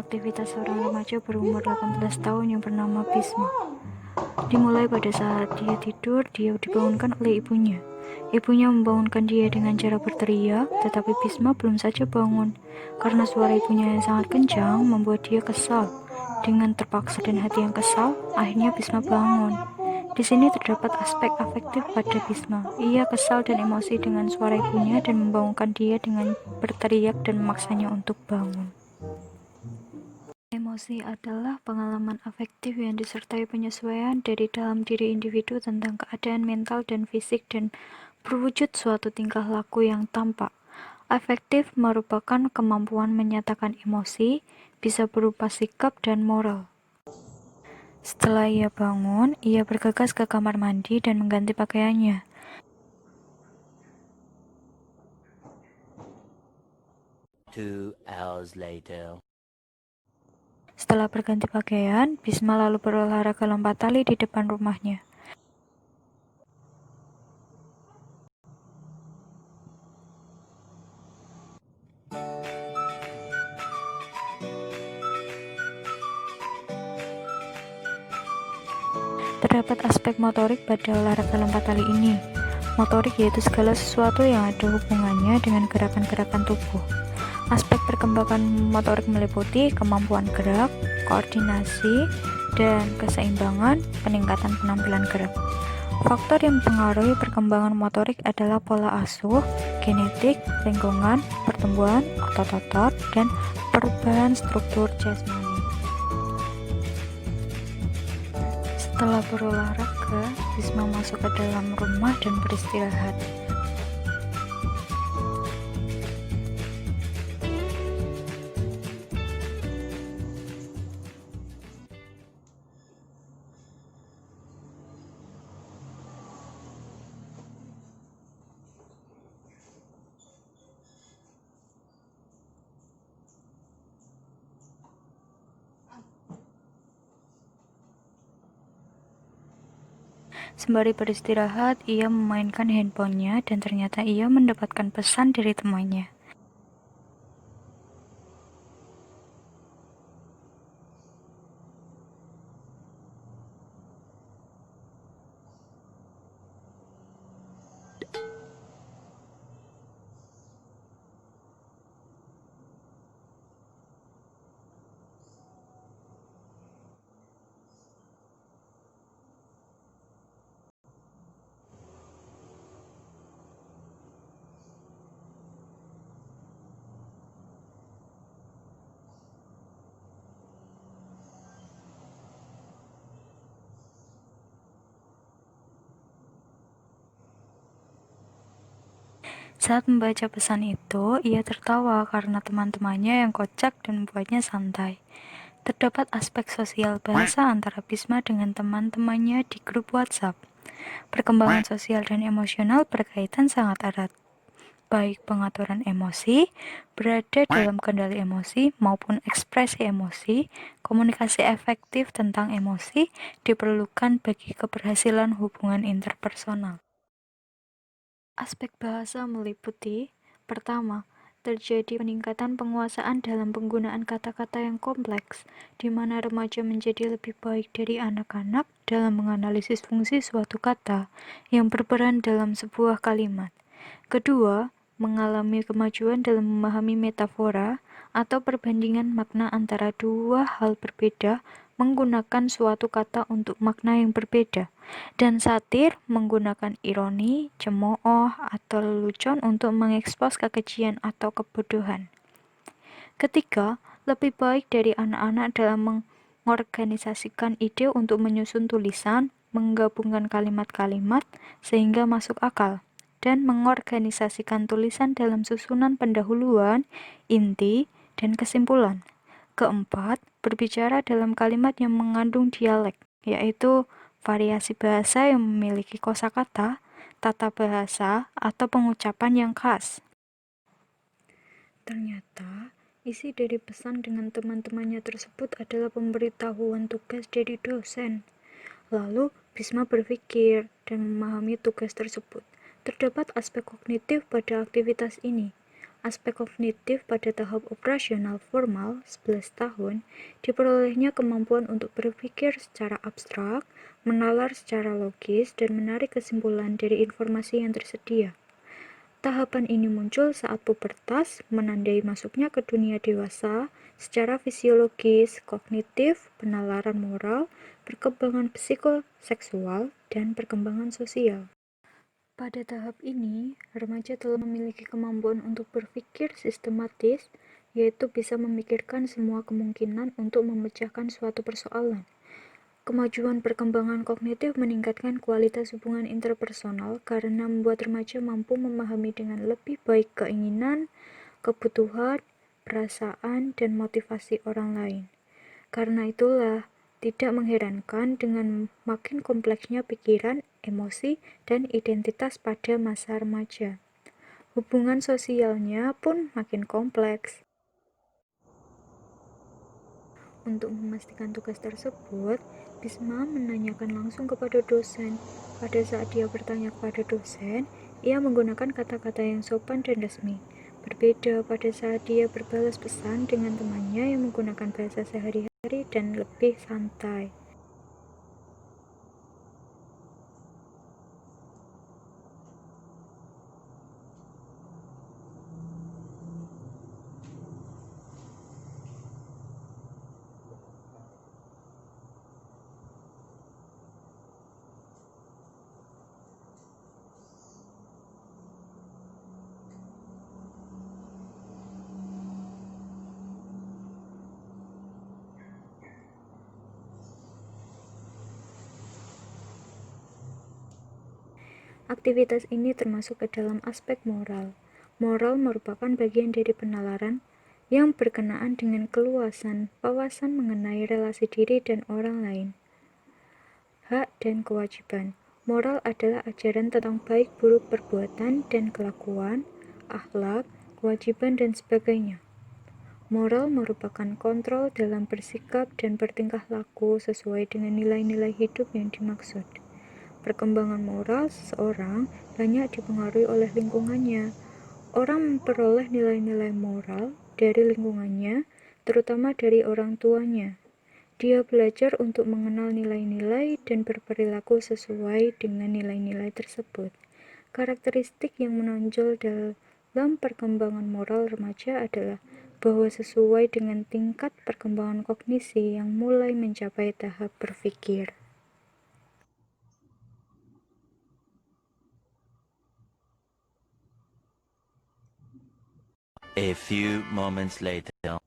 aktivitas seorang remaja berumur 18 tahun yang bernama Bisma. Dimulai pada saat dia tidur, dia dibangunkan oleh ibunya. Ibunya membangunkan dia dengan cara berteriak, tetapi Bisma belum saja bangun. Karena suara ibunya yang sangat kencang membuat dia kesal. Dengan terpaksa dan hati yang kesal, akhirnya Bisma bangun. Di sini terdapat aspek afektif pada Bisma. Ia kesal dan emosi dengan suara ibunya dan membangunkan dia dengan berteriak dan memaksanya untuk bangun. Emosi adalah pengalaman afektif yang disertai penyesuaian dari dalam diri individu tentang keadaan mental dan fisik dan berwujud suatu tingkah laku yang tampak. Afektif merupakan kemampuan menyatakan emosi, bisa berupa sikap dan moral. Setelah ia bangun, ia bergegas ke kamar mandi dan mengganti pakaiannya. Setelah berganti pakaian, Bisma lalu berolahraga lompat tali di depan rumahnya. Terdapat aspek motorik pada olahraga lompat tali ini. Motorik yaitu segala sesuatu yang ada hubungannya dengan gerakan-gerakan tubuh. Aspek perkembangan motorik meliputi kemampuan gerak, koordinasi, dan keseimbangan, peningkatan penampilan gerak. Faktor yang mempengaruhi perkembangan motorik adalah pola asuh, genetik, lingkungan, pertumbuhan otot-otot, dan perubahan struktur jasmani. Setelah berolahraga, Bisma masuk ke dalam rumah dan beristirahat. Sembari beristirahat, ia memainkan handphonenya dan ternyata ia mendapatkan pesan dari temannya. Saat membaca pesan itu, ia tertawa karena teman-temannya yang kocak dan membuatnya santai. Terdapat aspek sosial bahasa antara Bisma dengan teman-temannya di grup WhatsApp. Perkembangan sosial dan emosional berkaitan sangat erat. Baik pengaturan emosi, berada dalam kendali emosi, maupun ekspresi emosi, komunikasi efektif tentang emosi diperlukan bagi keberhasilan hubungan interpersonal. Aspek bahasa meliputi: pertama, terjadi peningkatan penguasaan dalam penggunaan kata-kata yang kompleks, di mana remaja menjadi lebih baik dari anak-anak dalam menganalisis fungsi suatu kata yang berperan dalam sebuah kalimat. Kedua, mengalami kemajuan dalam memahami metafora atau perbandingan makna antara dua hal berbeda menggunakan suatu kata untuk makna yang berbeda, dan satir menggunakan ironi, cemooh, atau lelucon untuk mengekspos kekejian atau kebodohan. Ketiga, lebih baik dari anak-anak dalam mengorganisasikan ide untuk menyusun tulisan, menggabungkan kalimat-kalimat sehingga masuk akal, dan mengorganisasikan tulisan dalam susunan pendahuluan, inti, dan kesimpulan. Keempat, berbicara dalam kalimat yang mengandung dialek, yaitu variasi bahasa yang memiliki kosakata, tata bahasa, atau pengucapan yang khas. Ternyata, isi dari pesan dengan teman-temannya tersebut adalah pemberitahuan tugas dari dosen. Lalu, Bisma berpikir dan memahami tugas tersebut. Terdapat aspek kognitif pada aktivitas ini. Aspek kognitif pada tahap operasional formal 11 tahun diperolehnya kemampuan untuk berpikir secara abstrak, menalar secara logis, dan menarik kesimpulan dari informasi yang tersedia. Tahapan ini muncul saat pubertas, menandai masuknya ke dunia dewasa secara fisiologis, kognitif, penalaran moral, perkembangan psikoseksual, dan perkembangan sosial. Pada tahap ini, remaja telah memiliki kemampuan untuk berpikir sistematis, yaitu bisa memikirkan semua kemungkinan untuk memecahkan suatu persoalan. Kemajuan perkembangan kognitif meningkatkan kualitas hubungan interpersonal karena membuat remaja mampu memahami dengan lebih baik keinginan, kebutuhan, perasaan, dan motivasi orang lain. Karena itulah, tidak mengherankan dengan makin kompleksnya pikiran, emosi, dan identitas pada masa remaja. Hubungan sosialnya pun makin kompleks. Untuk memastikan tugas tersebut, Bisma menanyakan langsung kepada dosen. Pada saat dia bertanya kepada dosen, ia menggunakan kata-kata yang sopan dan resmi. Berbeda pada saat dia berbalas pesan dengan temannya yang menggunakan bahasa sehari-hari dan lebih santai. Aktivitas ini termasuk ke dalam aspek moral. Moral merupakan bagian dari penalaran yang berkenaan dengan keluasan wawasan mengenai relasi diri dan orang lain. Hak dan kewajiban. Moral adalah ajaran tentang baik buruk perbuatan dan kelakuan, akhlak, kewajiban, dan sebagainya. Moral merupakan kontrol dalam bersikap dan bertingkah laku sesuai dengan nilai-nilai hidup yang dimaksud. Perkembangan moral seseorang banyak dipengaruhi oleh lingkungannya. Orang memperoleh nilai-nilai moral dari lingkungannya, terutama dari orang tuanya. Dia belajar untuk mengenal nilai-nilai dan berperilaku sesuai dengan nilai-nilai tersebut. Karakteristik yang menonjol dalam perkembangan moral remaja adalah bahwa sesuai dengan tingkat perkembangan kognisi yang mulai mencapai tahap berpikir. A few moments later.